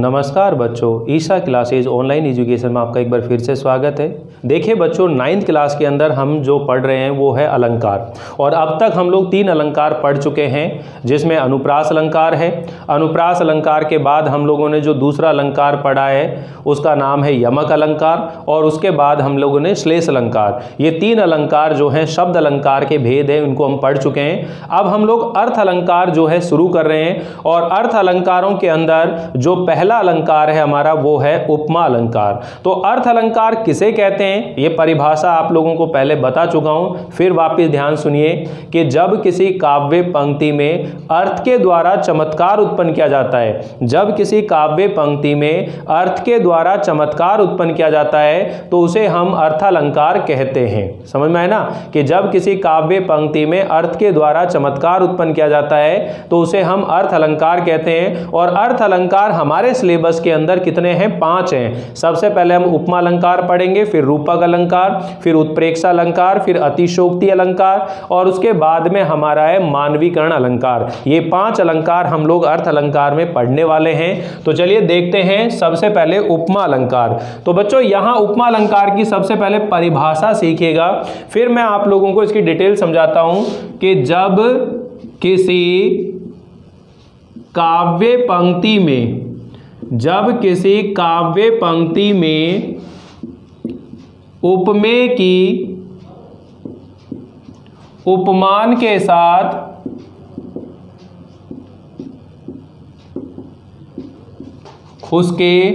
नमस्कार बच्चों, Isha classes online education में आपका एक बार फिर से स्वागत है। देखिए बच्चों, 9th क्लास के अंदर हम जो पढ़ रहे हैं वो है अलंकार। और अब तक हम लोग 3 अलंकार पढ़ चुके हैं, जिसमें अनुप्रास अलंकार है। अनुप्रास अलंकार के बाद हम लोगों ने जो दूसरा अलंकार पढ़ा है उसका नाम है यमक अलंकार, और उसके बाद हम लोगों ने श्लेष अलंकार। ये 3 अलंकार जो हैं शब्द अलंकार के भेद हैं, उनको हम पढ़ चुके हैं। अब हम लोग अर्थ अलंकार जो है शुरू कर रहे हैं, और अर्थ अलंकारों के अंदर जो पहला अलंकार है हमारा वो है उपमा अलंकार। तो अर्थ अलंकार किसे कहते हैं ये परिभाषा आप लोगों को पहले बता चुका हूं, फिर वापस ध्यान सुनिए कि जब किसी काव्य पंक्ति में अर्थ के द्वारा चमत्कार उत्पन्न किया जाता है, जब किसी काव्य पंक्ति में अर्थ के द्वारा चमत्कार उत्पन्न किया जाता है तो उसे हम अर्थालंकार कहते हैं। समझ में आया ना कि जब किसी काव्य पंक्ति में अर्थ के द्वारा चमत्कार उत्पन्न किया जाता है तो उसे हम अर्थ अलंकार कहते हैं। और अर्थ अलंकार हमारे सिलेबस के अंदर कितने हैं? 5 हैं। सबसे पहले हम उपमा अलंकार पढ़ेंगे, फिर रूपक अलंकार, फिर उत्प्रेक्षा अलंकार, फिर अतिशोक्ति अलंकार, और उसके बाद में हमारा है मानवीकरण अलंकार। ये 5 अलंकार हम लोग अर्थ अलंकार में पढ़ने वाले हैं। तो चलिए देखते हैं सबसे पहले उपमा अलंकार। तो बच्चों यहां उपमा अलंकार की सबसे पहले परिभाषा सीखिएगा, फिर मैं आप लोगों को इसकी डिटेल समझाता हूं कि जब किसी काव्य पंक्ति में उपमेय की उपमान के साथ उसके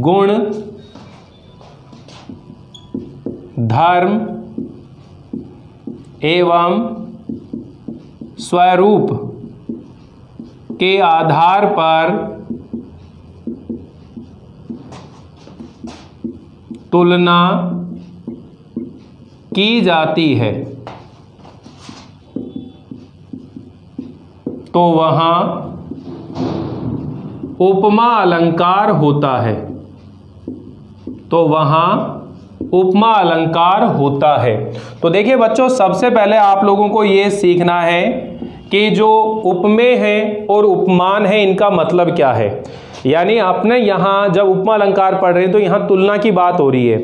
गुण, धर्म एवं स्वरूप के आधार पर तुलना की जाती है तो वहां उपमा अलंकार होता है। तो देखिए बच्चों, सबसे पहले आप लोगों को यह सीखना है कि जो उपमेय है और उपमान है इनका मतलब क्या है। यानी आपने यहां जब उपमा अलंकार पढ़ रहे हैं तो यहां तुलना की बात हो रही है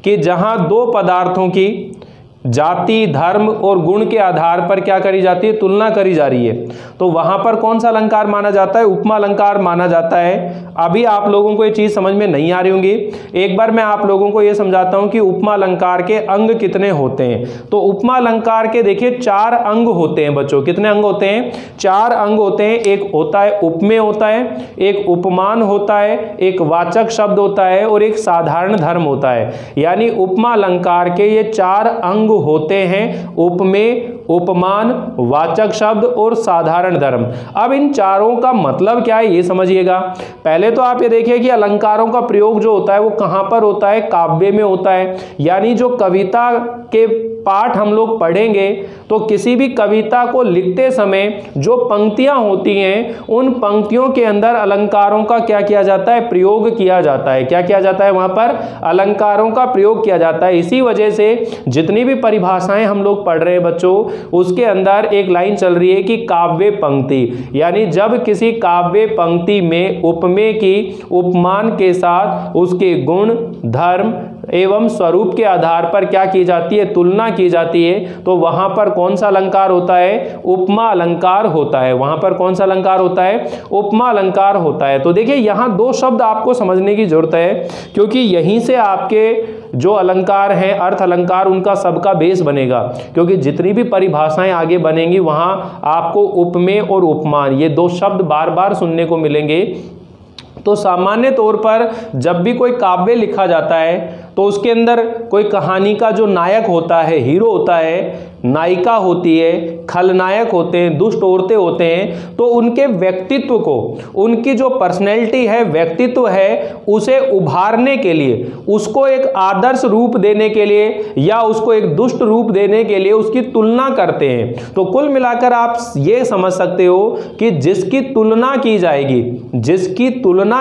कि जहां 2 पदार्थों की जाति, धर्म और गुण के आधार पर क्या करी जाती है? तुलना करी जा रही है। तो वहां पर कौन सा अलंकार माना जाता है? उपमा अलंकार माना जाता है। अभी आप लोगों को ये चीज समझ में नहीं आ रही होंगी, एक बार मैं आप लोगों को ये समझाता हूं कि उपमा अलंकार के अंग कितने होते हैं। तो उपमा अलंकार के देखिए 4 अंग होते हैं बच्चों। कितने अंग होते हैं? 4 अंग होते हैं। एक होता है उपमेय होता है, एक उपमान होता है, एक वाचक शब्द होता है, और एक साधारण धर्म होता है। यानी उपमा अलंकार के ये 4 अंग होते हैं: उपमेय, उपमान, वाचक शब्द और साधारण धर्म। अब इन चारों का मतलब क्या है ये समझिएगा। पहले तो आप ये देखिए कि अलंकारों का प्रयोग जो होता है वो कहां पर होता है? काव्य में होता है। यानी जो कविता के पाठ हम लोग पढ़ेंगे तो किसी भी कविता को लिखते समय जो पंक्तियां होती हैं उन पंक्तियों के अंदर अलंकारों का क्या किया जाता है? प्रयोग किया जाता है। क्या किया जाता है? वहां पर अलंकारों का प्रयोग किया जाता है। इसी वजह से जितनी भी परिभाषाएं हम लोग पढ़ रहे हैं बच्चों, उसके अंदर एक लाइन चल रही है कि काव्य पंक्ति। यानी जब किसी काव्य पंक्ति में उपमेय की उपमान के साथ उसके गुण, धर्म एवं स्वरूप के आधार पर क्या की जाती है? तुलना की जाती है, तो वहां पर कौन सा अलंकार होता है? उपमा अलंकार होता है। वहां पर कौन सा अलंकार होता है? उपमा अलंकार होता है। तो देखिए यहां 2 शब्द आपको समझने की जरूरत है, क्योंकि यहीं से आपके जो अलंकार हैं अर्थ अलंकार उनका सबका बेस बनेगा। क्योंकि जितनी भी परिभाषाएं आगे बनेंगी वहां आपको उपमेय और उपमान ये 2 शब्द बार बार सुनने को मिलेंगे। तो सामान्य तौर पर जब भी कोई काव्य लिखा जाता है तो उसके अंदर कोई कहानी का जो नायक होता है, हीरो होता है, नायिका होती है, खलनायक होते हैं, दुष्ट औरतें होते हैं, तो उनके व्यक्तित्व को, उनकी जो पर्सनैलिटी है, व्यक्तित्व है, उसे उभारने के लिए, उसको एक आदर्श रूप देने के लिए या उसको एक दुष्ट रूप देने के लिए उसकी तुलना करते हैं। तो कुल मिलाकर आप ये समझ सकते हो कि जिसकी तुलना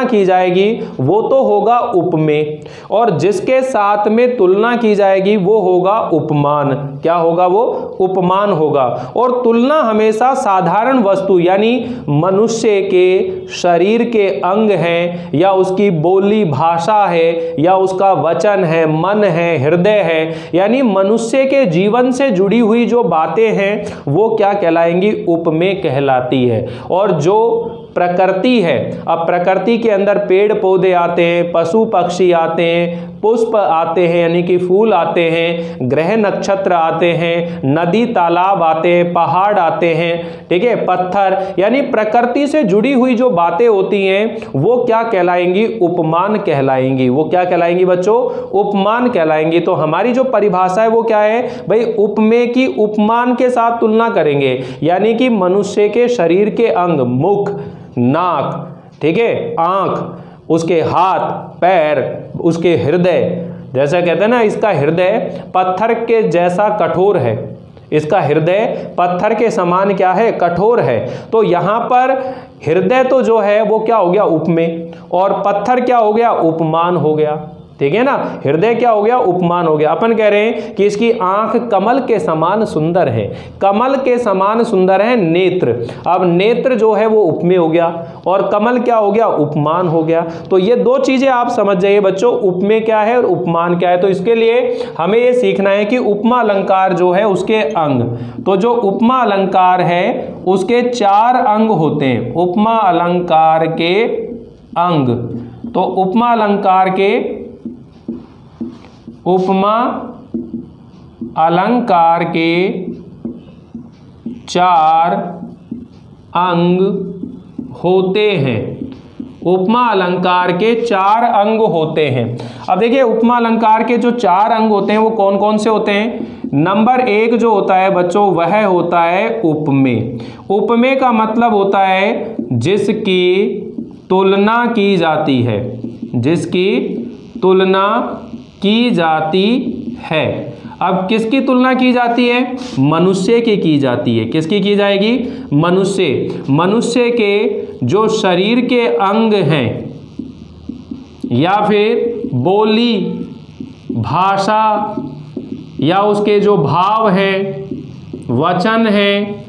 की जाएगी वो तो होगा उपमेय, और जिसके साथ में तुलना की जाएगी वो होगा उपमान। क्या होगा? वो उपमान होगा। और तुलना हमेशा साधारण वस्तु यानी मनुष्य के शरीर के अंग हैं, या उसकी बोली भाषा है, या उसका वचन है, मन है, हृदय है, यानी मनुष्य के जीवन से जुड़ी हुई जो बातें हैं वो क्या कहलाएंगी? उपमेय कहलाती है। और जो प्रकृति है, अब प्रकृति के अंदर पेड़ पौधे आते हैं, पशु पक्षी आते हैं, पुष्प आते हैं यानी कि फूल आते हैं, ग्रह नक्षत्र आते हैं, नदी तालाब आते हैं, पहाड़ आते हैं, ठीक है, पत्थर, यानी प्रकृति से जुड़ी हुई जो बातें होती हैं वो क्या कहलाएंगी? उपमान कहलाएंगी। वो क्या कहलाएंगी बच्चों? उपमान कहलाएंगी। तो हमारी जो परिभाषा है वो क्या है भाई? उपमेय की उपमान के साथ तुलना करेंगे, यानी कि मनुष्य के शरीर के अंग, मुख, नाक, ठीक है, आंख, उसके हाथ पैर, उसके हृदय, जैसा कहते हैं ना इसका हृदय पत्थर के जैसा कठोर है, इसका हृदय पत्थर के समान क्या है? कठोर है। तो यहां पर हृदय तो जो है वो क्या हो गया? उपमेय, और पत्थर क्या हो गया? उपमान हो गया, ठीक है ना। हृदय क्या हो गया? उपमान हो गया। अपन कह रहे हैं कि इसकी आंख कमल के समान सुंदर है, कमल के समान सुंदर है नेत्र। अब नेत्र जो है वो उपमेय हो गया और कमल क्या हो गया? उपमान हो गया। तो ये दो चीजें आप समझ जाइए बच्चों, उपमेय क्या है और उपमान क्या है। तो इसके लिए हमें ये सीखना है कि उपमा अलंकार जो है उसके अंग, तो जो उपमा अलंकार है उसके 4 अंग होते हैं। उपमा अलंकार के अंग, तो उपमा अलंकार के, उपमा अलंकार के 4 अंग होते हैं। उपमा अलंकार के 4 अंग होते हैं। अब देखिए उपमा अलंकार के जो 4 अंग होते हैं वो कौन कौन से होते हैं? नंबर 1 जो होता है बच्चों वह होता है उपमेय। उपमेय का मतलब होता है जिसकी तुलना की जाती है, जिसकी तुलना की जाती है। अब किसकी तुलना की जाती है? मनुष्य की जाती है। किसकी की जाएगी? मनुष्य। मनुष्य के जो शरीर के अंग हैं या फिर बोली भाषा या उसके जो भाव हैं, वचन हैं,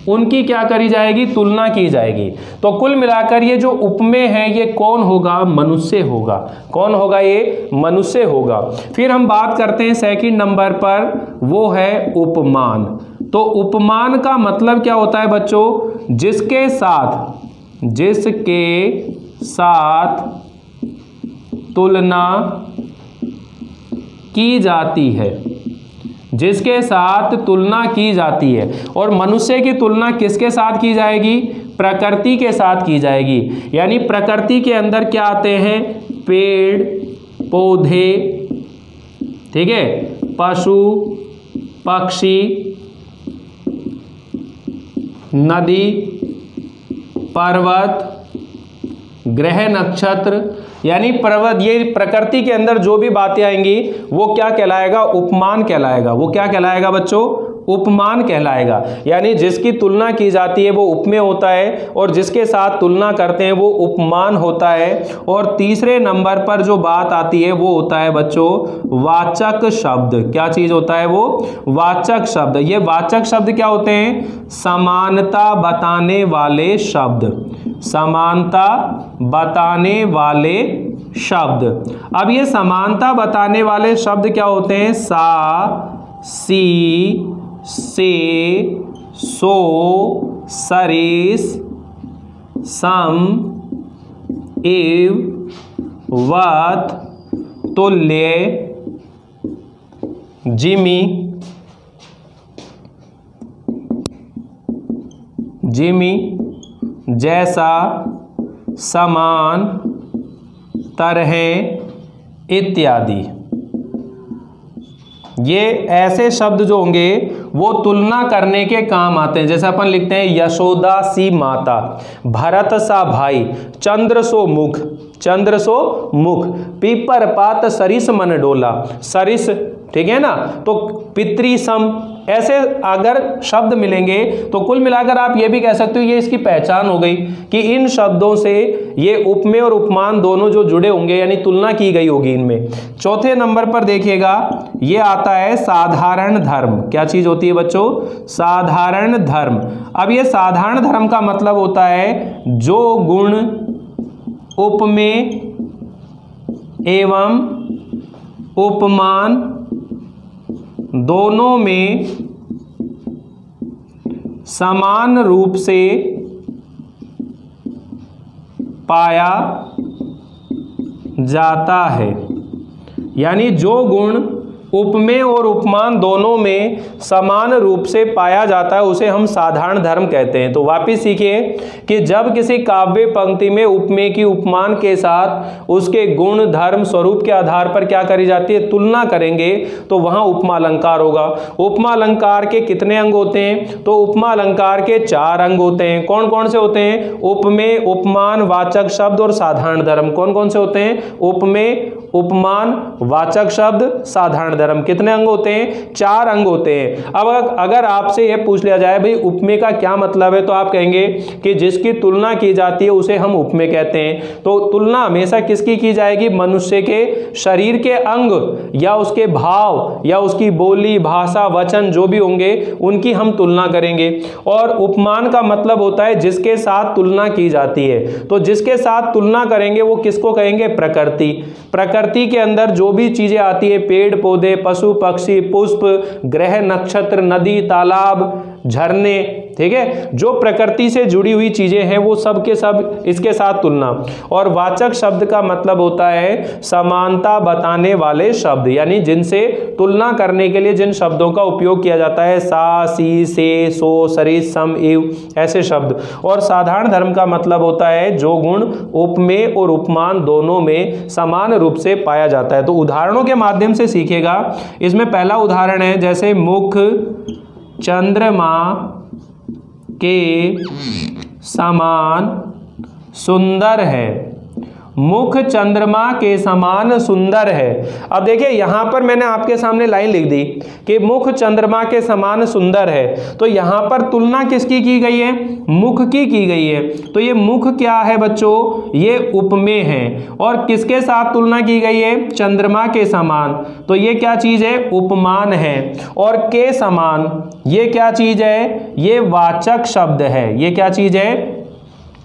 उनकी क्या करी जाएगी? तुलना की जाएगी। तो कुल मिलाकर ये जो उपमेय है ये कौन होगा? मनुष्य होगा। कौन होगा? ये मनुष्य होगा। फिर हम बात करते हैं सेकंड नंबर पर, वो है उपमान। तो उपमान का मतलब क्या होता है बच्चों? जिसके साथ तुलना की जाती है, जिसके साथ तुलना की जाती है। और मनुष्य की तुलना किसके साथ की जाएगी? प्रकृति के साथ की जाएगी। यानी प्रकृति के अंदर क्या आते हैं? पेड़ पौधे, ठीक है, पशु पक्षी, नदी पर्वत, ग्रह नक्षत्र, यानी पर्वत, ये प्रकृति के अंदर जो भी बातें आएंगी वो क्या कहलाएगा? उपमान कहलाएगा। वो क्या कहलाएगा बच्चों? उपमान कहलाएगा। यानी जिसकी तुलना की जाती है वो उपमेय होता है और जिसके साथ तुलना करते हैं वो उपमान होता है। और तीसरे नंबर पर जो बात आती है वो होता है बच्चों वाचक शब्द। क्या चीज होता है वो? वाचक शब्द। ये वाचक शब्द क्या होते हैं? समानता बताने वाले शब्द। समानता बताने वाले शब्द। अब ये समानता बताने वाले शब्द क्या होते हैं? सा, सी, से, सो, सरिस, सम, एव, वत, तुल्य, जिमी, जैसा, समान, तरह इत्यादि। ये ऐसे शब्द जो होंगे वो तुलना करने के काम आते हैं। जैसे अपन लिखते हैं यशोदा सी माता, भरत सा भाई, चंद्र सो मुख, चंद्र सो मुख, पीपर पात सरिस मन डोला, सरिस, ठीक है ना। तो पितृसम, ऐसे अगर शब्द मिलेंगे तो कुल मिलाकर आप ये भी कह सकते हो ये इसकी पहचान हो गई कि इन शब्दों से ये उपमेय और उपमान दोनों जो जुड़े होंगे, यानी तुलना की गई होगी इनमें। चौथे नंबर पर देखिएगा ये आता है साधारण धर्म। क्या चीज होती है बच्चों? साधारण धर्म। अब ये साधारण धर्म का मतलब होता है जो गुण उपमेय एवं उपमान दोनों में समान रूप से पाया जाता है। यानी जो गुण उपमेय और उपमान दोनों में समान रूप से पाया जाता है उसे हम साधारण धर्म कहते हैं। तो वापिस सीखिए कि जब किसी काव्य पंक्ति में उपमेय की उपमान के साथ उसके गुण धर्म स्वरूप के आधार पर क्या करी जाती है, तुलना करेंगे, तो वहां उपमा अलंकार होगा। उपमा अलंकार के कितने अंग होते हैं? तो उपमा अलंकार के 4 अंग होते हैं। कौन कौन से होते हैं? उपमेय, उपमान, वाचक शब्द और साधारण धर्म। कौन कौन से होते हैं? उपमेय, उपमान, वाचक शब्द, साधारण धर्म। कितने अंग होते हैं? 4 अंग होते हैं। अब अगर आपसे यह पूछ लिया जाए भाई उपमेय का क्या मतलब है, तो आप कहेंगे कि जिसकी तुलना की जाती है उसे हम उपमेय कहते हैं। तो तुलना हमेशा किसकी की जाएगी? मनुष्य के शरीर के अंग या उसके भाव या उसकी बोली, भाषा, वचन जो भी होंगे उनकी हम तुलना करेंगे। और उपमान का मतलब होता है जिसके साथ तुलना की जाती है। तो जिसके साथ तुलना करेंगे वो किसको कहेंगे? प्रकृति। प्रकृति के अंदर जो भी चीजें आती है, पेड़ पौधे, पशु पक्षी, पुष्प, ग्रह, नक्षत्र, नदी, तालाब, झरने, ठीक है, जो प्रकृति से जुड़ी हुई चीजें हैं वो सब के सब इसके साथ तुलना। और वाचक शब्द का मतलब होता है समानता बताने वाले शब्द, यानी जिनसे तुलना करने के लिए जिन शब्दों का उपयोग किया जाता है, सा, सी, से, सो, सरिस, सम, एव, ऐसे शब्द। और साधारण धर्म का मतलब होता है जो गुण उपमेय और उपमान दोनों में समान रूप से पाया जाता है। तो उदाहरणों के माध्यम से सीखेगा। इसमें पहला उदाहरण है जैसे मुख चंद्रमा के समान सुंदर है। मुख चंद्रमा के समान सुंदर है। अब देखिए यहां पर मैंने आपके सामने लाइन लिख दी कि मुख चंद्रमा के समान सुंदर है। तो यहां पर तुलना किसकी की गई है? मुख की गई है। तो ये मुख क्या है बच्चों? ये उपमेय है। और किसके साथ तुलना की गई है? चंद्रमा के समान। तो ये क्या चीज है? उपमान है। और के समान ये क्या चीज है? ये वाचक शब्द है। ये क्या चीज है?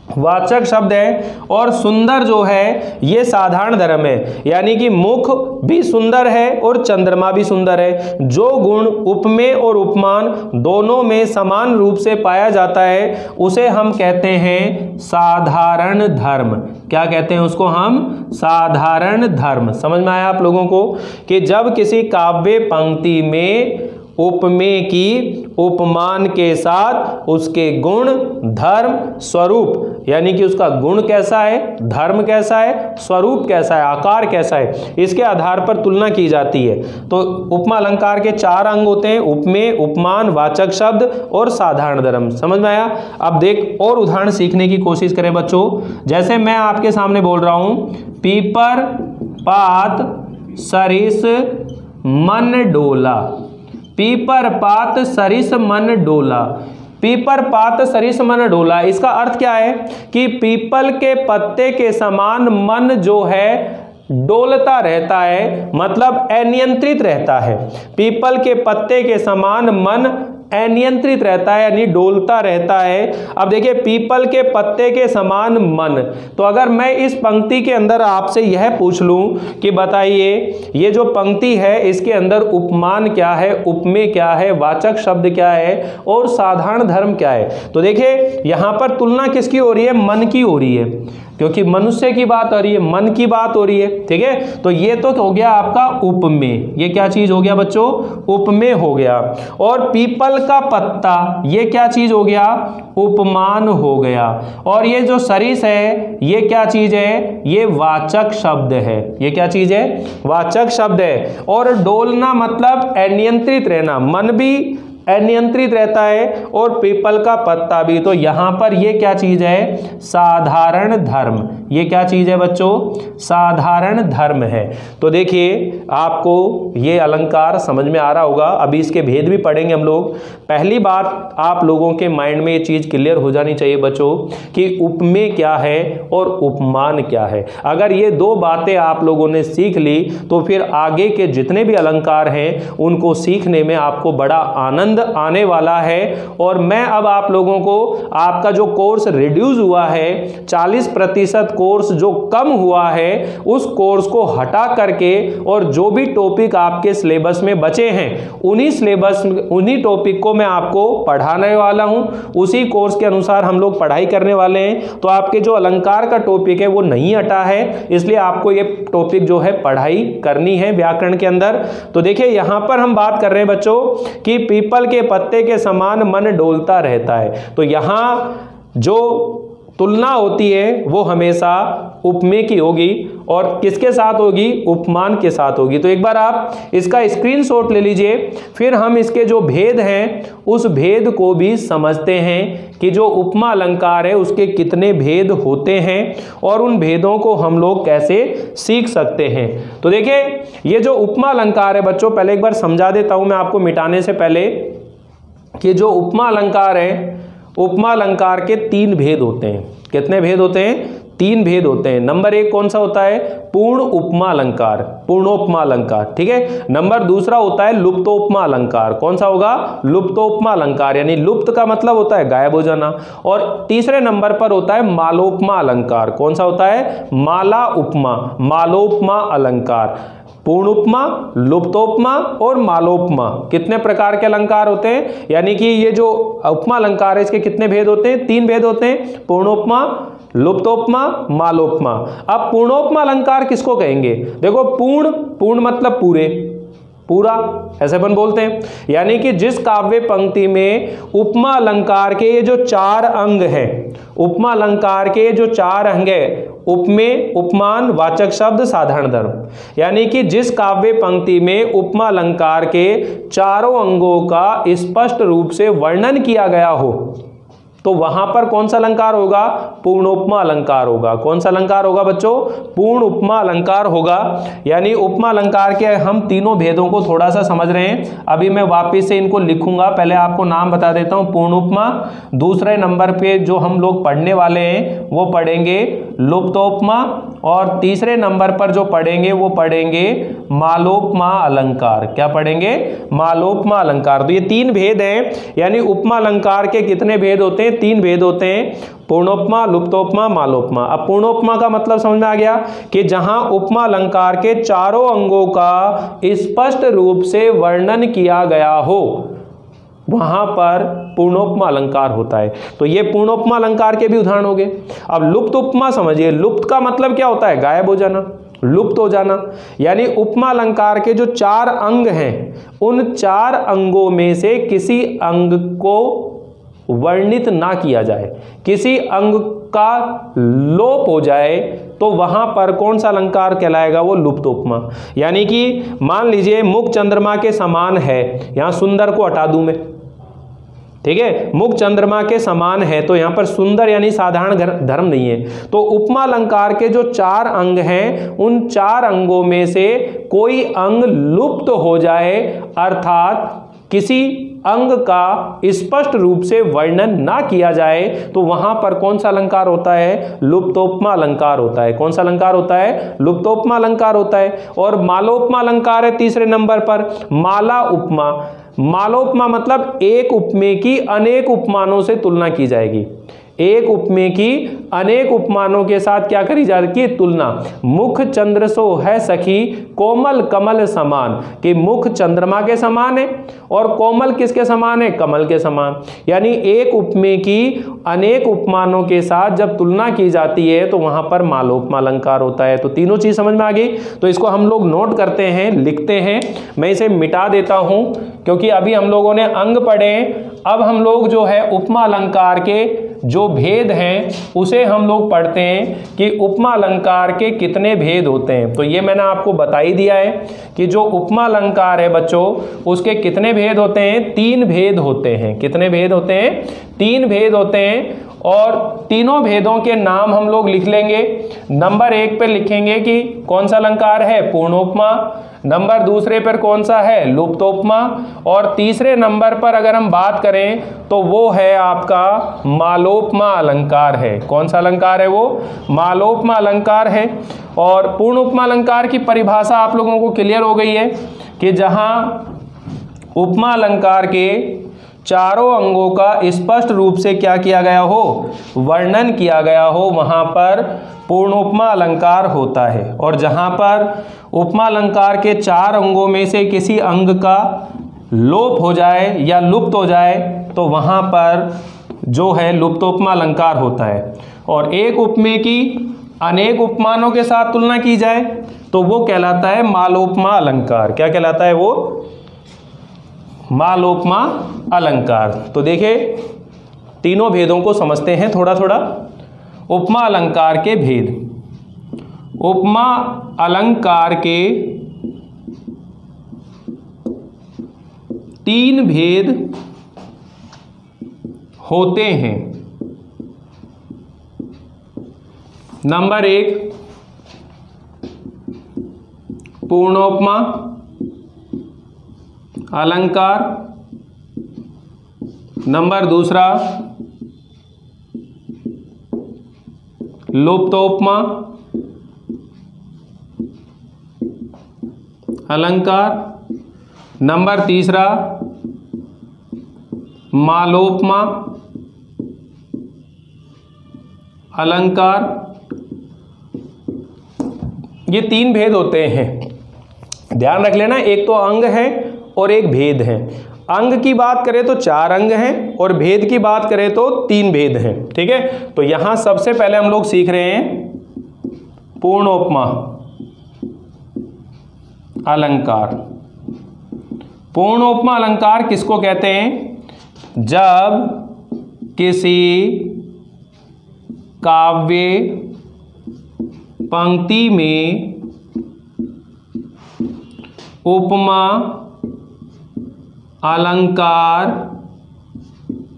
वाचक शब्द है। और सुंदर जो है ये साधारण धर्म है, यानी कि मुख भी सुंदर है और चंद्रमा भी सुंदर है। जो गुण उपमेय और उपमान दोनों में समान रूप से पाया जाता है उसे हम कहते हैं साधारण धर्म। क्या कहते हैं उसको? हम साधारण धर्म। समझ में आया आप लोगों को कि जब किसी काव्य पंक्ति में उपमेय की उपमान के साथ उसके गुण, धर्म, स्वरूप, यानी कि उसका गुण कैसा है, धर्म कैसा है, स्वरूप कैसा है, आकार कैसा है, इसके आधार पर तुलना की जाती है। तो उपमा अलंकार के 4 अंग होते हैं, उपमेय, उपमान, वाचक शब्द और साधारण धर्म। समझ में आया? अब देख और उदाहरण सीखने की कोशिश करें बच्चों। जैसे मैं आपके सामने बोल रहा हूं, पीपर पात सरिस मन डोला। पीपर पात सरिस मन डोला। पीपर पात सरिस मन डोला, इसका अर्थ क्या है कि पीपल के पत्ते के समान मन जो है डोलता रहता है, मतलब अनियंत्रित रहता है। पीपल के पत्ते के समान मन अनियंत्रित रहता है, यानी डोलता रहता है। अब देखिए पीपल के पत्ते के समान मन, तो अगर मैं इस पंक्ति के अंदर आपसे यह पूछ लूं कि बताइए ये जो पंक्ति है इसके अंदर उपमान क्या है, उपमेय क्या है, वाचक शब्द क्या है और साधारण धर्म क्या है, तो देखिए यहां पर तुलना किसकी हो रही है? मन की हो रही है, क्योंकि मनुष्य की बात हो रही है, मन की बात हो रही है। ठीक है, तो ये तो हो गया आपका उपमेय। ये क्या चीज हो गया बच्चों? उपमेय हो गया। और पीपल का पत्ता, ये क्या चीज हो गया? उपमान हो गया। और ये जो सरिस है ये क्या चीज है? ये वाचक शब्द है। ये क्या चीज है? वाचक शब्द है। और डोलना मतलब अनियंत्रित रहना, मन भी अनियंत्रित रहता है, और पीपल का पत्ता भी। तो यहां पर ये क्या चीज है? साधारण धर्म। ये क्या चीज है बच्चों? साधारण धर्म है। तो देखिए आपको ये अलंकार समझ में आ रहा होगा। अभी इसके भेद भी पढ़ेंगे हम लोग। पहली बात आप लोगों के माइंड में ये चीज क्लियर हो जानी चाहिए बच्चों कि उपमेय क्या है और उपमान क्या है। अगर ये दो बातें आप लोगों ने सीख ली तो फिर आगे के जितने भी अलंकार हैं उनको सीखने में आपको बड़ा आनंद आने वाला है। और मैं अब आप लोगों को आपका जो कोर्स रिड्यूस हुआ है, 40% कोर्स जो कम हुआ है, उस कोर्स को हटा करके और जो भी टॉपिक आपके सिलेबस में बचे हैं उन्हीं टॉपिक को मैं आपको पढ़ाने वाला हूं। उसी कोर्स के अनुसार हम लोग पढ़ाई करने वाले हैं। तो आपके जो अलंकार का टॉपिक है वो नहीं हटा है, इसलिए आपको ये टॉपिक जो है पढ़ाई करनी है व्याकरण के अंदर। तो देखिए यहां पर हम बात कर रहे हैं बच्चों कि पीपल के पत्ते के समान मन डोलता रहता है। तो यहां जो तुलना होती है वो हमेशा उपमेय की होगी, और किसके साथ होगी? उपमान के साथ होगी। तो एक बार आप इसका स्क्रीनशॉट ले लीजिए, फिर हम इसके जो भेद हैं उस भेद को भी समझते हैं कि जो उपमा अलंकार है उसके कितने भेद होते हैं और उन भेदों को हम लोग कैसे सीख सकते हैं। तो देखिए ये जो उपमा अलंकार है बच्चों, पहले एक बार समझा देता हूं मैं आपको मिटाने से पहले कि जो उपमा अलंकार है, उपमा अलंकार के 3 भेद होते हैं। कितने भेद होते हैं? 3 भेद होते हैं। नंबर 1 कौन सा होता है? पूर्ण उपमा अलंकार, पूर्णोपमा अलंकार, ठीक है। नंबर दूसरा होता है लुप्तोपमा अलंकार। कौन सा होगा? लुप्तोपमा अलंकार, यानी लुप्त का मतलब होता है गायब हो जाना। और तीसरे नंबर पर होता है मालोपमा अलंकार। कौन सा होता है? माला उपमा, मालोपमा अलंकार। पूर्ण उपमा, लुप्तोपमा और मालोपमा, कितने प्रकार के अलंकार होते हैं? यानी कि ये जो उपमा अलंकार है इसके कितने भेद होते हैं? 3 भेद होते हैं, पूर्णोपमा, लुप्तोपमा, मालोपमा। अब पूर्णोपमा अलंकार किसको कहेंगे? देखो पूर्ण मतलब पूरे, पूरा ऐसे अपन बोलते हैं। यानी कि जिस काव्य पंक्ति में उपमा अलंकार के ये जो 4 अंग हैं, उपमा अलंकार के जो 4 अंग है, उपमेय, उपमान, वाचक शब्द, साधारण धर्म, यानी कि जिस काव्य पंक्ति में उपमा अलंकार के चारों अंगों का स्पष्ट रूप से वर्णन किया गया हो, तो वहां पर कौन सा अलंकार होगा? पूर्णोपमा अलंकार होगा। कौन सा अलंकार होगा बच्चों? पूर्ण उपमा अलंकार होगा। यानी उपमा अलंकार के हम तीनों भेदों को थोड़ा सा समझ रहे हैं। अभी मैं वापस से इनको लिखूंगा, पहले आपको नाम बता देता हूं। पूर्ण उपमा, दूसरे नंबर पे जो हम लोग पढ़ने वाले हैं वो पढ़ेंगे लुप्तोपमा, और तीसरे नंबर पर जो पढ़ेंगे वो पढ़ेंगे मालोपमा अलंकार। क्या पढ़ेंगे? मालोपमा अलंकार। तो ये 3 भेद हैं। यानी उपमा अलंकार के कितने भेद होते हैं? 3 भेद होते हैं, पूर्णोपमा, लुप्तोपमा, मालोपमा। अब पूर्णोपमा का मतलब समझ में आ गया कि जहां उपमा अलंकार के चारों अंगों का स्पष्ट रूप से वर्णन किया गया हो वहां पर पूर्णोपमा अलंकार होता है। तो ये पूर्णोपमा अलंकार के भी उदाहरण हो गए। अब लुप्त उपमा समझिए। लुप्त का मतलब क्या होता है? गायब हो जाना, लुप्त हो जाना। यानी उपमा अलंकार के जो 4 अंग हैं उन 4 अंगों में से किसी अंग को वर्णित ना किया जाए, किसी अंग का लोप हो जाए, तो वहां पर कौन सा अलंकार कहलाएगा? वो लुप्तोपमा। यानी कि मान लीजिए मुख चंद्रमा के समान है, यहां सुंदर को हटा दूं मैं, ठीक है। मुख चंद्रमा के समान है तो यहां पर सुंदर यानी साधारण धर्म नहीं है। तो उपमा अलंकार के जो 4 अंग हैं उन 4 अंगों में से कोई अंग लुप्त हो जाए, अर्थात किसी अंग का स्पष्ट रूप से वर्णन ना किया जाए, तो वहां पर कौन सा अलंकार होता है? लुप्तोपमा अलंकार होता है। कौन सा अलंकार होता है? लुप्तोपमा अलंकार होता है। और मालोपमा अलंकार है तीसरे नंबर पर, माला उपमा। मालोपमा मतलब एक उपमेय की अनेक उपमानों से तुलना की जाएगी। एक उपमेय की अनेक उपमानों के साथ क्या करी जाती है? तुलना। मुख चंद्र सो है सखी कोमल कमल समान, कि मुख चंद्रमा के समान है और कोमल किसके समान है? कमल के समान। यानी एक उपमेय की अनेक उपमानों के साथ जब तुलना की जाती है तो वहां पर मालोपमा अलंकार होता है। तो तीनों चीज समझ में आ गई। तो इसको हम लोग नोट करते हैं, लिखते हैं। मैं इसे मिटा देता हूं क्योंकि अभी हम लोगों ने अंग पढ़े। अब हम लोग जो है उपमा अलंकार के जो भेद हैं उसे हम लोग पढ़ते हैं कि उपमा अलंकार के कितने भेद होते हैं। तो ये मैंने आपको बता ही दिया है कि जो उपमा अलंकार है बच्चों उसके कितने भेद होते हैं, 3 भेद होते हैं। कितने भेद होते हैं, 3 भेद होते हैं। और तीनों भेदों के नाम हम लोग लिख लेंगे। नंबर 1 पे लिखेंगे कि कौन सा अलंकार है, पूर्णोपमा। नंबर दूसरे पर कौन सा है, लुप्तोपमा। और तीसरे नंबर पर अगर हम बात करें तो वो है आपका मालोपमा अलंकार है। कौन सा अलंकार है, वो मालोपमा अलंकार है। और पूर्ण उपमा अलंकार की परिभाषा आप लोगों को क्लियर हो गई है कि जहां उपमा अलंकार के चारों अंगों का स्पष्ट रूप से क्या किया गया हो, वर्णन किया गया हो, वहां पर पूर्णोपमा अलंकार होता है। और जहां पर उपमा अलंकार के 4 अंगों में से किसी अंग का लोप हो जाए या लुप्त हो जाए तो वहां पर जो है लुप्तोपमा अलंकार होता है। और एक उपमेय की अनेक उपमानों के साथ तुलना की जाए तो वो कहलाता है मालोपमा अलंकार। क्या कहलाता है वो, मालोपमा अलंकार। तो देखिए तीनों भेदों को समझते हैं थोड़ा थोड़ा। उपमा अलंकार के भेद, उपमा अलंकार के 3 भेद होते हैं। नंबर 1 पूर्णोपमा अलंकार। नंबर दूसरा लुप्तोपमा अलंकार। नंबर तीसरा मालोपमा अलंकार। ये 3 भेद होते हैं, ध्यान रख लेना। एक तो अंग है और एक भेद है। अंग की बात करें तो 4 अंग हैं और भेद की बात करें तो 3 भेद हैं। ठीक है, तो यहां सबसे पहले हम लोग सीख रहे हैं पूर्णोपमा अलंकार। पूर्णोपमा अलंकार किसको कहते हैं, जब किसी काव्य पंक्ति में उपमा अलंकार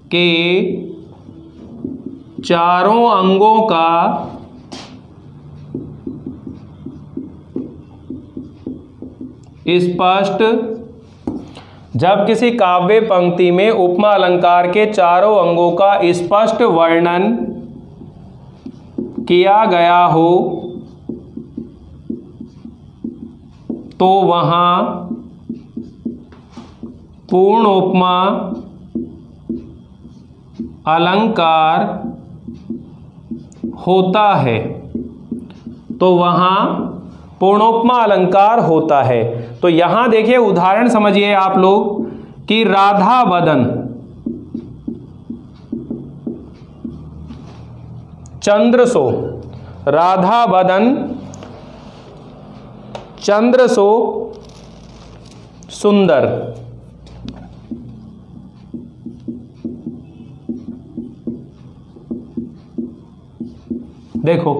के चारों अंगों का स्पष्ट, जब किसी काव्य पंक्ति में उपमा अलंकार के चारों अंगों का स्पष्ट वर्णन किया गया हो तो वहां पूर्णोपमा अलंकार होता है। तो वहां पूर्णोपमा अलंकार होता है। तो यहां देखिए उदाहरण समझिए आप लोग कि राधा बदन चंद्रसो, राधा बदन चंद्रसो सुंदर। देखो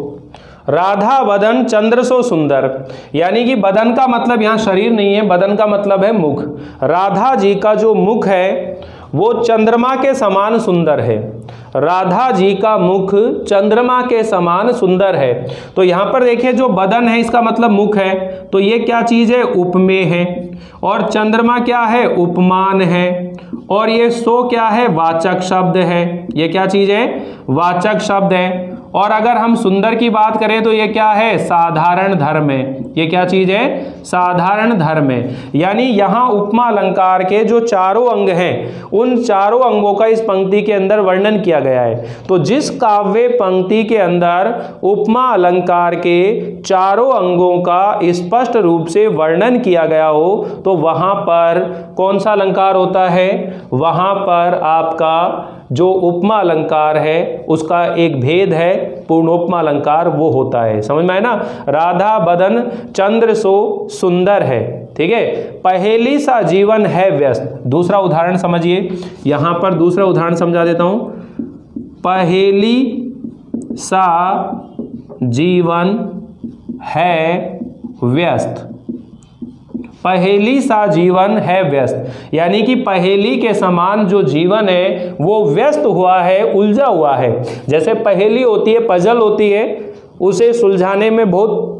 राधा बदन चंद्रसो सुंदर, यानी कि बदन का मतलब यहां शरीर नहीं है, बदन का मतलब है मुख। राधा जी का जो मुख है वो चंद्रमा के समान सुंदर है। राधा जी का मुख चंद्रमा के समान सुंदर है। तो यहां पर देखिए जो बदन है इसका मतलब मुख है, तो ये क्या चीज है, उपमेय है। और चंद्रमा क्या है, उपमान है। और ये सो क्या है, वाचक शब्द है। ये क्या चीज है, वाचक शब्द है। और अगर हम सुंदर की बात करें तो ये क्या है, साधारण धर्म है। ये क्या चीज है, साधारण धर्म है। यानी यहां उपमा अलंकार के जो चारों अंग हैं उन चारों अंगों का इस पंक्ति के अंदर वर्णन किया गया है। तो जिस काव्य पंक्ति के अंदर उपमा अलंकार के चारों अंगों का स्पष्ट रूप से वर्णन किया गया हो तो वहां पर कौन सा अलंकार होता है, वहां पर आपका जो उपमा अलंकार है उसका एक भेद है, पूर्णोपमा अलंकार वो होता है। समझ में आए ना। राधा बदन चंद्र सो सुंदर है, ठीक है। पहेली सा जीवन है व्यस्त। दूसरा उदाहरण समझिए, यहां पर दूसरा उदाहरण समझा देता हूं। पहेली सा जीवन है व्यस्त। पहेली सा जीवन है व्यस्त, यानी कि पहेली के समान जो जीवन है वो व्यस्त हुआ है, उलझा हुआ है। जैसे पहेली होती है, पजल होती है, उसे सुलझाने में बहुत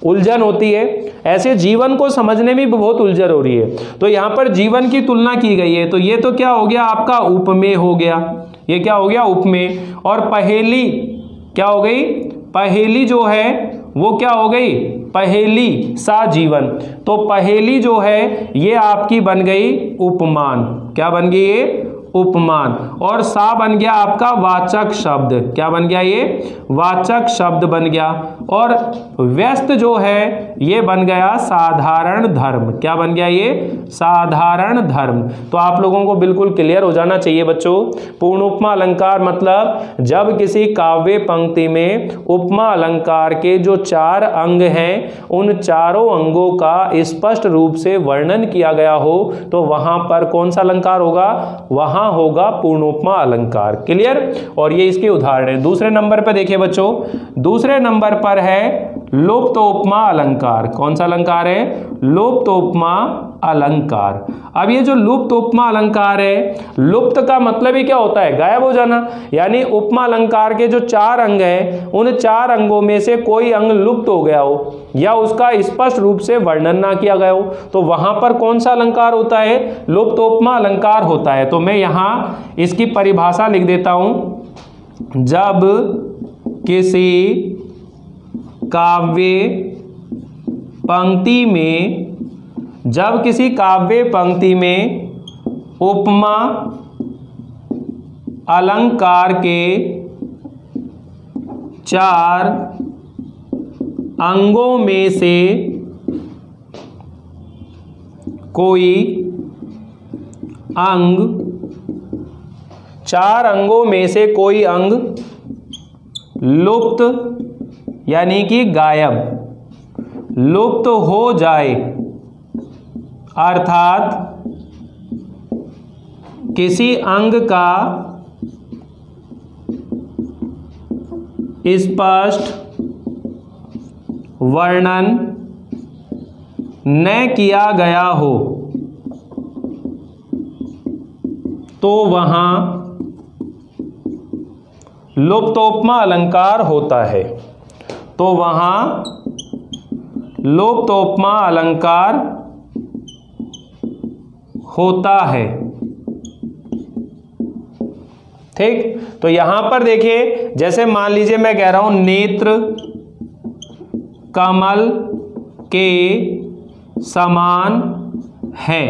उलझन होती है, ऐसे जीवन को समझने में भी बहुत उलझन हो रही है। तो यहाँ पर जीवन की तुलना की गई है, तो ये तो क्या हो गया आपका उपमेय हो गया, ये क्या हो गया उपमेय। और पहेली क्या हो गई, पहेली जो है वो क्या हो गई, पहेली सा जीवन। तो पहेली जो है ये आपकी बन गई उपमान, क्या बन गई ये उपमान। और सा बन गया आपका वाचक शब्द, क्या बन गया ये वाचक शब्द बन गया। और व्यस्त जो है ये बन गया साधारण धर्म, क्या बन गया ये साधारण धर्म। तो आप लोगों को बिल्कुल क्लियर हो जाना चाहिए बच्चों, पूर्ण उपमा अलंकार मतलब जब किसी काव्य पंक्ति में उपमा अलंकार के जो 4 अंग हैं उन चारों अंगों का स्पष्ट रूप से वर्णन किया गया हो तो वहां पर कौन सा अलंकार होगा, वहां होगा पूर्णोपमा अलंकार। क्लियर। और ये इसके उदाहरण है। दूसरे नंबर पर देखिए बच्चों, दूसरे नंबर पर है लुप्तोपमा अलंकार। कौन सा अलंकार है, लुप्तोपमा अलंकार। अब ये जो लुप्तोपमा अलंकार है, लुप्त का मतलब ही क्या होता है, गायब हो जाना। यानी उपमा अलंकार के जो 4 अंग हैं उन 4 अंगों में से कोई अंग लुप्त हो गया हो या उसका स्पष्ट रूप से वर्णन ना किया गया हो तो वहां पर कौन सा अलंकार होता है, लुप्तोपमा अलंकार होता है। तो मैं यहां इसकी परिभाषा लिख देता हूं, जब किसी काव्य पंक्ति में, जब किसी काव्य पंक्ति में उपमा अलंकार के 4 अंगों में से कोई अंग, 4 अंगों में से कोई अंग लुप्त यानी कि गायब, लुप्त हो जाए, अर्थात किसी अंग का स्पष्ट वर्णन न किया गया हो तो वहां लुप्तोपमा अलंकार होता है, तो वहां लुप्तोपमा अलंकार होता है। ठीक। तो यहां पर देखिए, जैसे मान लीजिए मैं कह रहा हूं नेत्र कमल के समान है,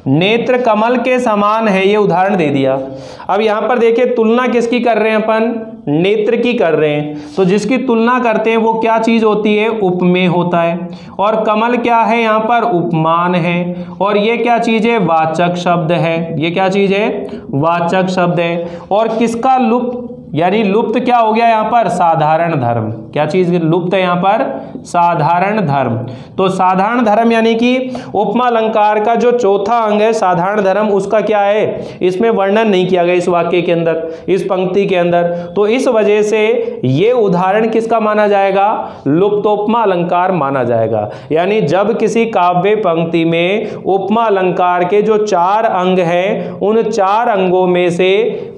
नेत्र कमल के समान है, ये उदाहरण दे दिया। अब यहां पर देखिए तुलना किसकी कर रहे हैं अपन, नेत्र की कर रहे हैं। तो जिसकी तुलना करते हैं वो क्या चीज होती है, उपमेय होता है। और कमल क्या है, यहां पर उपमान है। और ये क्या चीज है, वाचक शब्द है। ये क्या चीज है, वाचक शब्द है। और किसका लुप्त, यानी लुप्त क्या हो गया यहां पर, साधारण धर्म। क्या चीज लुप्त है यहां पर, साधारण धर्म। तो साधारण धर्म यानी कि उपमा अलंकार का जो 4था अंग है साधारण धर्म, उसका क्या है, इसमें वर्णन नहीं किया गया इस वाक्य के अंदर, इस पंक्ति के अंदर। तो इस वजह से ये उदाहरण किसका माना जाएगा, लुप्तोपमा अलंकार माना जाएगा। यानी जब किसी काव्य पंक्ति में उपमा अलंकार के जो 4 अंग हैं उन 4 अंगों में से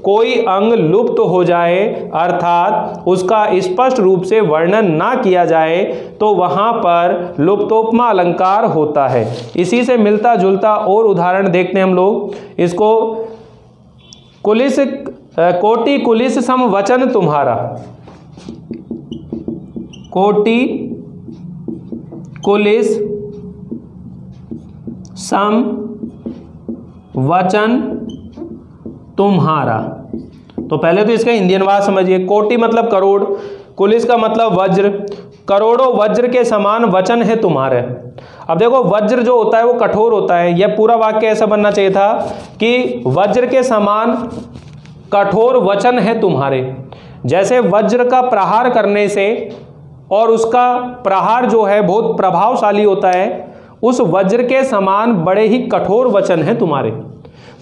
कोई अंग लुप्त हो जाए, अर्थात उसका स्पष्ट रूप से वर्णन ना किया जाए, तो वहां पर लुप्तोपमा अलंकार होता है। इसी से मिलता जुलता और उदाहरण देखते हैं हम लोग। इसको कुलिस, कोटि कुलिस सम वचन तुम्हारा, कोटि कुलिस सम वचन तुम्हारा। तो पहले तो इसका हिंदी अनुवाद समझिए। कोटि मतलब करोड़, कुलिस का मतलब वज्र, करोड़ों वज्र के समान वचन है तुम्हारे। अब देखो वज्र जो होता है वो कठोर होता है। यह पूरा वाक्य ऐसा बनना चाहिए था कि वज्र के समान कठोर वचन है तुम्हारे। जैसे वज्र का प्रहार करने से, और उसका प्रहार जो है बहुत प्रभावशाली होता है, उस वज्र के समान बड़े ही कठोर वचन है तुम्हारे।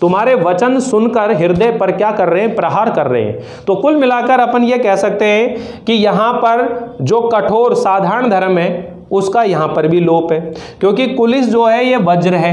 तुम्हारे वचन सुनकर हृदय पर क्या कर रहे हैं, प्रहार कर रहे हैं। तो कुल मिलाकर अपन ये कह सकते हैं कि यहाँ पर जो कठोर साधारण धर्म है उसका यहाँ पर भी लोप है, क्योंकि कुलिस जो है ये वज्र है,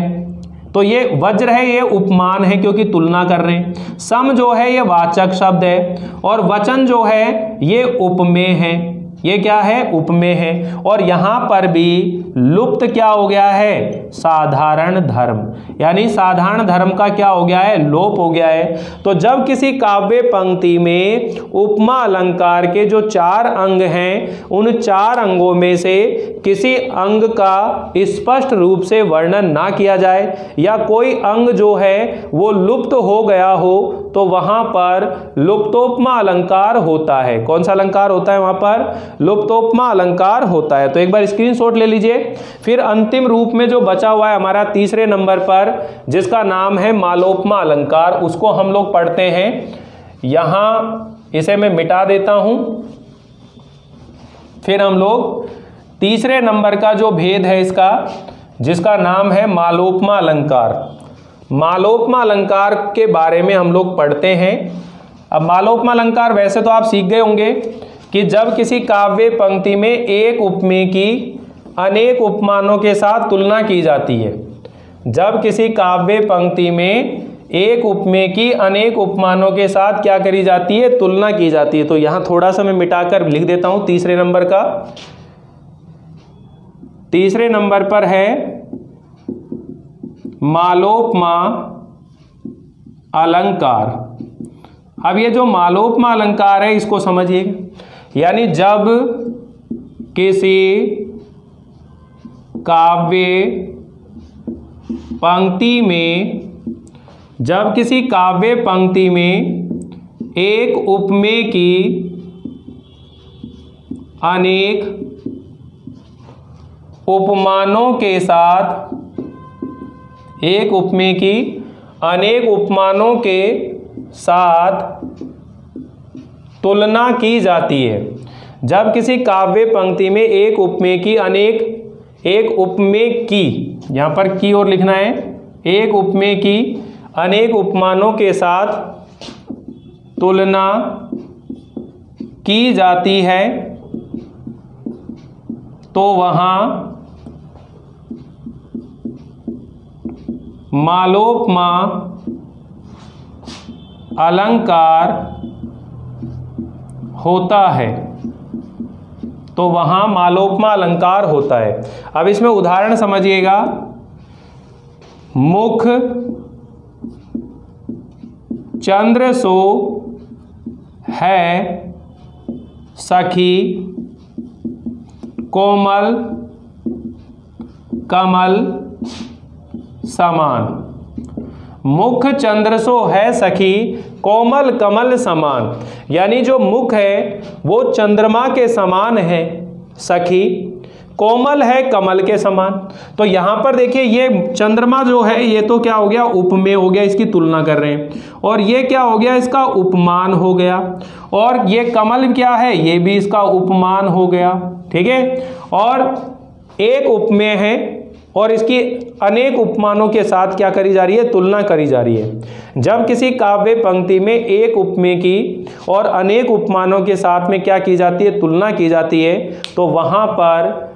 तो ये वज्र है, ये उपमान है क्योंकि तुलना कर रहे हैं। सम जो है ये वाचक शब्द है, और वचन जो है ये उपमेय है। ये क्या है, उपमेय है। और यहां पर भी लुप्त क्या हो गया है, साधारण धर्म, यानी साधारण धर्म का क्या हो गया है, लोप हो गया है। तो जब किसी काव्य पंक्ति में उपमा अलंकार के जो 4 अंग हैं, उन 4 अंगों में से किसी अंग का स्पष्ट रूप से वर्णन ना किया जाए, या कोई अंग जो है वो लुप्त हो गया हो, तो वहां पर लुप्तोपमा अलंकार होता है। कौन सा अलंकार होता है वहां पर, लुप्तोपमा अलंकार होता है। तो एक बार स्क्रीनशॉट ले लीजिए। फिर अंतिम रूप में जो बचा हुआ है हमारा तीसरे नंबर पर, जिसका नाम है मालोपमा अलंकार, उसको हम लोग पढ़ते हैं। यहां इसे मैं मिटा देता हूं। फिर हम लोग तीसरे नंबर का जो भेद है इसका, जिसका नाम है मालोपमा अलंकार, मालोपमा अलंकार के बारे में हम लोग पढ़ते हैं। अब मालोपमा अलंकार वैसे तो आप सीख गए होंगे कि जब किसी काव्य पंक्ति में एक उपमेय की अनेक उपमानों के साथ तुलना की जाती है, जब किसी काव्य पंक्ति में एक उपमेय की अनेक उपमानों के साथ क्या करी जाती है, तुलना की जाती है। तो यहां थोड़ा सा मैं मिटाकर लिख देता हूं तीसरे नंबर का। तीसरे नंबर पर है मालोपमा अलंकार। अब ये जो मालोपमा अलंकार है इसको समझिए, यानी जब किसी काव्य पंक्ति में, जब किसी काव्य पंक्ति में एक उपमेय की अनेक उपमानों के साथ, एक उपमेय की अनेक उपमानों के साथ तुलना की जाती है, जब किसी काव्य पंक्ति में एक उपमेय की एक उपमेय की, यहां पर की और लिखना है, एक उपमेय की अनेक उपमानों के साथ तुलना की जाती है, तो वहां मालोपमा अलंकार होता है, तो वहां मालोपमा अलंकार होता है। अब इसमें उदाहरण समझिएगा। मुख चंद्र सो है सखी कोमल कमल समान। मुख चंद्र सो है सखी कोमल कमल समान, यानी जो मुख है वो चंद्रमा के समान है, सखी कोमल है कमल के समान। तो यहां पर देखिए ये चंद्रमा जो है ये तो क्या हो गया, उपमेय हो गया, इसकी तुलना कर रहे हैं, और ये क्या हो गया, इसका उपमान हो गया। और ये कमल क्या है, ये भी इसका उपमान हो गया, ठीक है। और एक उपमेय है और इसकी अनेक उपमानों के साथ क्या करी जा रही है, तुलना करी जा रही है। जब किसी काव्य पंक्ति में एक उपमेय की और अनेक उपमानों के साथ में क्या की जाती है, तुलना की जाती है, तो वहां पर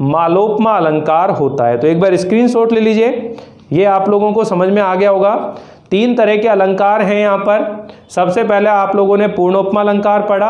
मालोपमा अलंकार होता है। तो एक बार स्क्रीनशॉट ले लीजिए, ये आप लोगों को समझ में आ गया होगा। 3 तरह के अलंकार हैं यहाँ पर। सबसे पहले आप लोगों ने पूर्णोपमा अलंकार पढ़ा,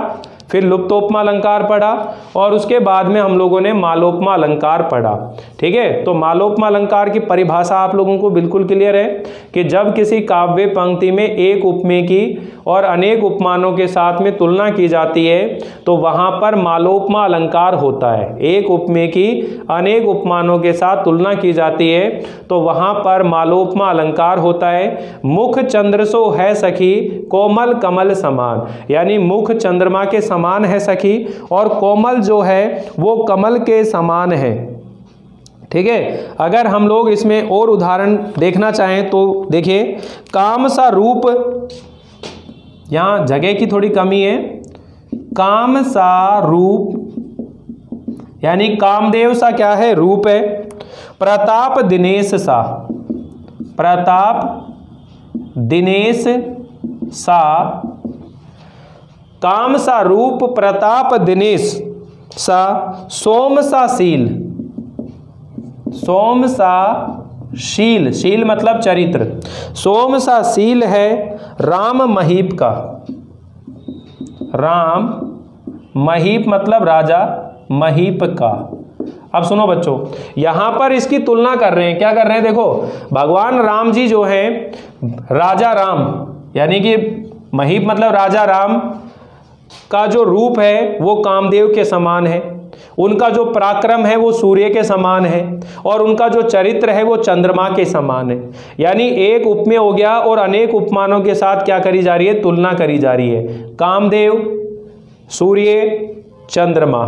फिर लुप्तोपमा अलंकार पढ़ा, और उसके बाद में हम लोगों ने मालोपमा अलंकार पढ़ा, ठीक है। तो मालोपमा अलंकार की परिभाषा आप लोगों को बिल्कुल क्लियर है कि जब किसी काव्य पंक्ति में एक उपमेय की और अनेक उपमानों के साथ में तुलना की जाती है, तो वहां पर मालोपमा अलंकार होता है। एक उपमेय की अनेक उपमानों के साथ तुलना की जाती है, तो वहां पर मालोपमा अलंकार होता है। मुख चंद्र सो है सखी कोमल कमल समान, यानी मुख चंद्रमा के समान है सखी, और कोमल जो है वो कमल के समान है, ठीक है। अगर हम लोग इसमें और उदाहरण देखना चाहें तो देखिए, काम सा रूप, यहां जगह की थोड़ी कमी है, काम सा रूप यानी कामदेव सा क्या है, रूप है। प्रताप दिनेश सा, प्रताप दिनेश सा, काम सा रूप प्रताप दिनेश सा, सोम सा शील, सोम सा शील, शील मतलब चरित्र, सोम सा शील है राम महीप का, राम महीप मतलब राजा, महीप का। अब सुनो बच्चों, यहां पर इसकी तुलना कर रहे हैं, क्या कर रहे हैं देखो, भगवान राम जी जो हैं राजा राम, यानी कि महीप मतलब राजा राम का जो रूप है वो कामदेव के समान है, उनका जो पराक्रम है वो सूर्य के समान है, और उनका जो चरित्र है वो चंद्रमा के समान है। यानी एक उपमेय हो गया और अनेक उपमानों के साथ क्या करी जा रही है, तुलना करी जा रही है, कामदेव, सूर्य, चंद्रमा,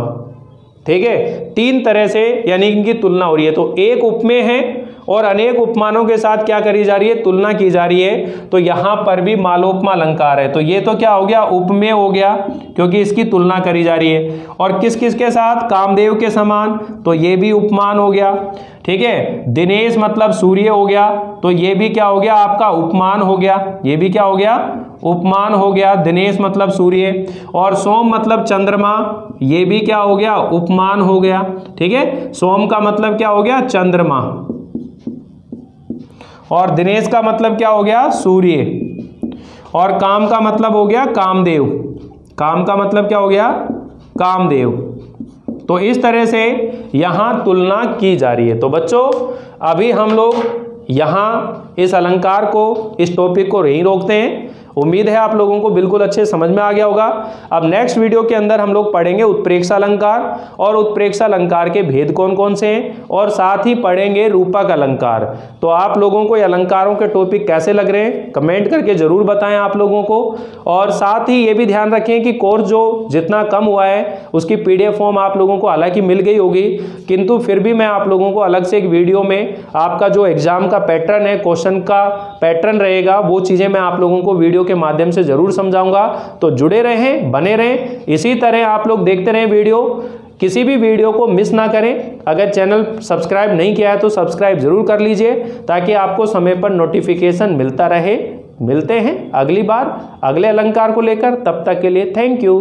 ठीक है, तीन तरह से यानी इनकी तुलना हो रही है। तो एक उपमेय है और अनेक उपमानों के साथ क्या करी जा रही है, तुलना की जा रही है। तो यहां पर भी मालोपमा अलंकार है, तो ये तो क्या हो गया, उपमेय हो गया, क्योंकि इसकी तुलना करी जा रही है। और किस किस के साथ, कामदेव के समान, तो ये भी उपमान हो गया, ठीक है। दिनेश मतलब सूर्य हो गया, तो ये भी क्या हो गया आपका, उपमान हो गया, ये भी क्या हो गया, उपमान हो गया, दिनेश मतलब सूर्य। और सोम मतलब चंद्रमा, ये भी क्या हो गया, उपमान हो गया, ठीक है। सोम का मतलब क्या हो गया, चंद्रमा, और दिनेश का मतलब क्या हो गया, सूर्य, और काम का मतलब हो गया कामदेव, काम का मतलब क्या हो गया, कामदेव। तो इस तरह से यहां तुलना की जा रही है। तो बच्चों अभी हम लोग यहां इस अलंकार को, इस टॉपिक को यहीं रोकते हैं। उम्मीद है आप लोगों को बिल्कुल अच्छे समझ में आ गया होगा। अब नेक्स्ट वीडियो के अंदर हम लोग पढ़ेंगे उत्प्रेक्षा अलंकार, और उत्प्रेक्षा अलंकार के भेद कौन कौन से हैं, और साथ ही पढ़ेंगे रूपक अलंकार। तो आप लोगों को ये अलंकारों के टॉपिक कैसे लग रहे हैं कमेंट करके जरूर बताएं आप लोगों को। और साथ ही ये भी ध्यान रखें कि कोर्स जो जितना कम हुआ है उसकी PDF फॉर्म आप लोगों को हालांकि मिल गई होगी, किंतु फिर भी मैं आप लोगों को अलग से एक वीडियो में आपका जो एग्जाम का पैटर्न है, क्वेश्चन का पैटर्न रहेगा, वो चीजें मैं आप लोगों को वीडियो के माध्यम से जरूर समझाऊंगा। तो जुड़े रहें, बने रहें, इसी तरह आप लोग देखते रहें वीडियो, किसी भी वीडियो को मिस ना करें। अगर चैनल सब्सक्राइब नहीं किया है तो सब्सक्राइब जरूर कर लीजिए, ताकि आपको समय पर नोटिफिकेशन मिलता रहे। मिलते हैं अगली बार अगले अलंकार को लेकर, तब तक के लिए थैंक यू।